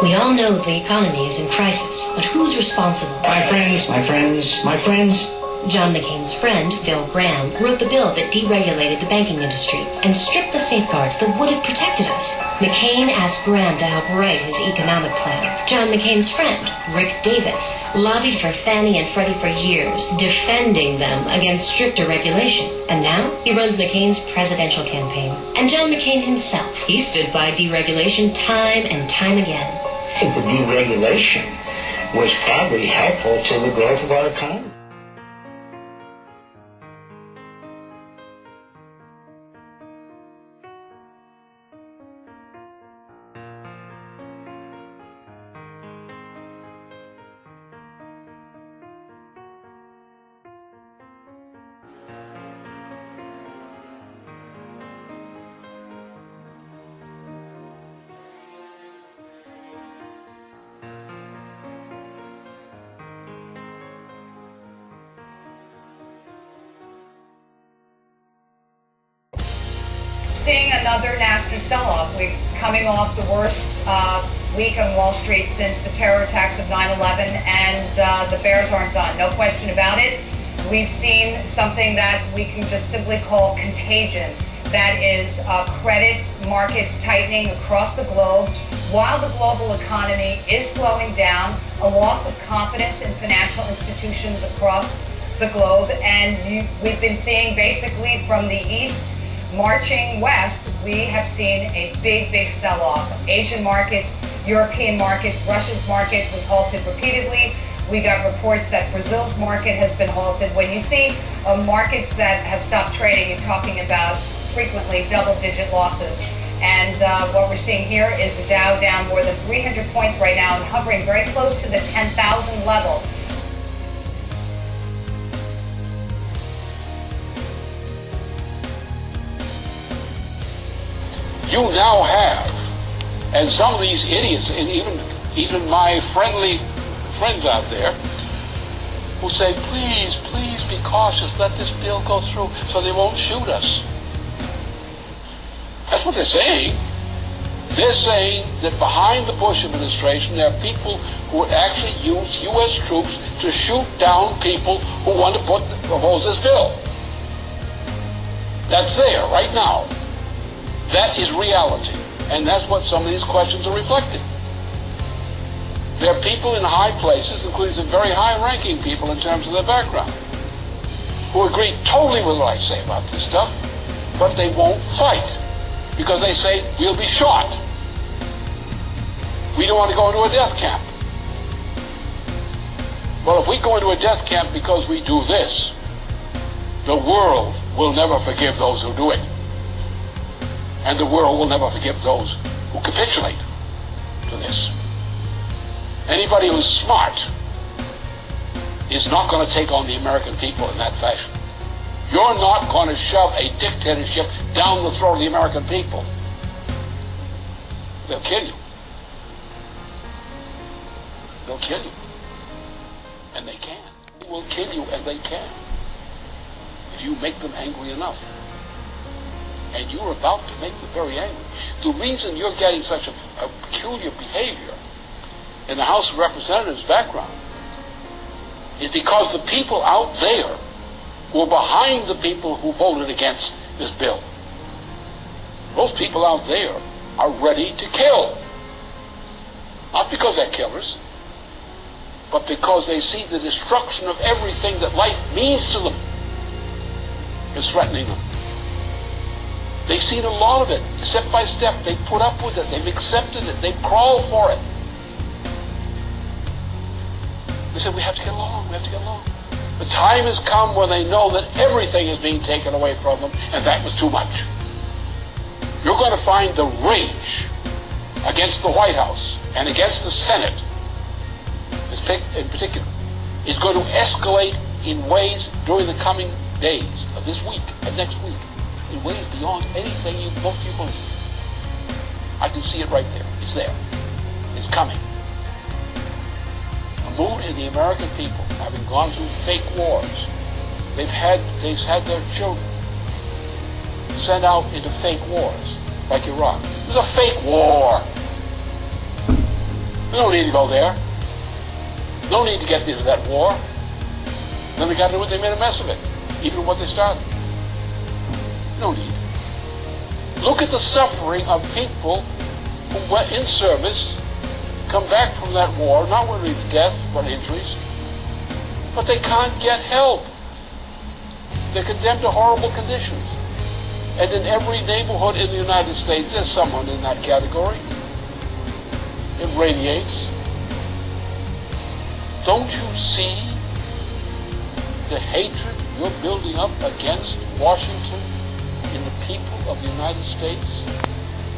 We all know the economy is in crisis, but who's responsible? My friends. John McCain's friend, Phil Gramm, wrote the bill that deregulated the banking industry and stripped the safeguards that would have protected us. McCain asked Gramm to help write his economic plan. John McCain's friend, Rick Davis, lobbied for Fannie and Freddie for years, defending them against stricter regulation. And now he runs McCain's presidential campaign. And John McCain himself, he stood by deregulation time and time again. The deregulation was probably helpful to the growth of our economy. Seeing another nasty sell-off. We're coming off the worst week on Wall Street since the terror attacks of 9/11, and the bears aren't done. No question about it. We've seen something that we can just simply call contagion. That is credit markets tightening across the globe. While the global economy is slowing down, a loss of confidence in financial institutions across the globe, and we've been seeing basically from the east marching west, we have seen a big sell-off. Asian markets, European markets, Russia's market was halted repeatedly. We got reports that Brazil's market has been halted. When you see markets that have stopped trading, you're talking about frequently double-digit losses. And what we're seeing here is the Dow down more than 300 points right now and hovering very close to the 10,000 level. You now have, and some of these idiots, and even my friendly friends out there, who say, please be cautious, let this bill go through so they won't shoot us. That's what they're saying. They're saying that behind the Bush administration there are people who would actually use U.S. troops to shoot down people who want to propose this bill. That's there right now. That is reality, and that's what some of these questions are reflecting. There are people in high places, including some very high-ranking people in terms of their background, who agree totally with what I say about this stuff, but they won't fight because they say, we'll be shot. We don't want to go into a death camp. Well, if we go into a death camp because we do this, the world will never forgive those who do it. And the world will never forgive those who capitulate to this. Anybody who's smart is not going to take on the American people in that fashion. You're not going to shove a dictatorship down the throat of the American people. They'll kill you. They'll kill you. And they can. They will kill you, and they can. If you make them angry enough. And you're about to make them very angry. The reason you're getting such a peculiar behavior in the House of Representatives background is because the people out there were behind the people who voted against this bill. Those people out there are ready to kill. Not because they're killers, but because they see the destruction of everything that life means to them is threatening them. They've seen a lot of it, step by step. They've put up with it. They've accepted it. They've crawled for it. They said, we have to get along. We have to get along. The time has come when they know that everything is being taken away from them, and that was too much. You're going to find the rage against the White House and against the Senate, in particular, is going to escalate in ways during the coming days of this week and next week. In ways beyond anything most you believe. I can see it right there. It's there. It's coming. A mood in the American people, having gone through fake wars. They've had their children sent out into fake wars, like Iraq. It was a fake war. No need to go there. No need to get into that war. Then they got to do it, they made a mess of it, even what they started. No need. Look at the suffering of people who went in service, come back from that war, not only death, but injuries, but they can't get help. They're condemned to horrible conditions. And in every neighborhood in the United States, there's someone in that category. It radiates. Don't you see the hatred you're building up against Washington in the people of the United States?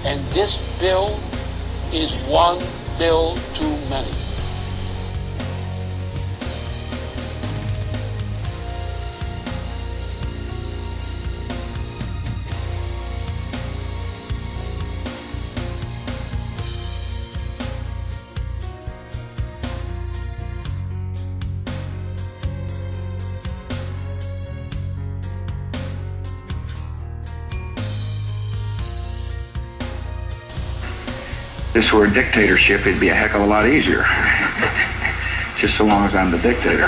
And this bill is one bill too many. If this were a dictatorship, it'd be a heck of a lot easier. Just so long as I'm the dictator.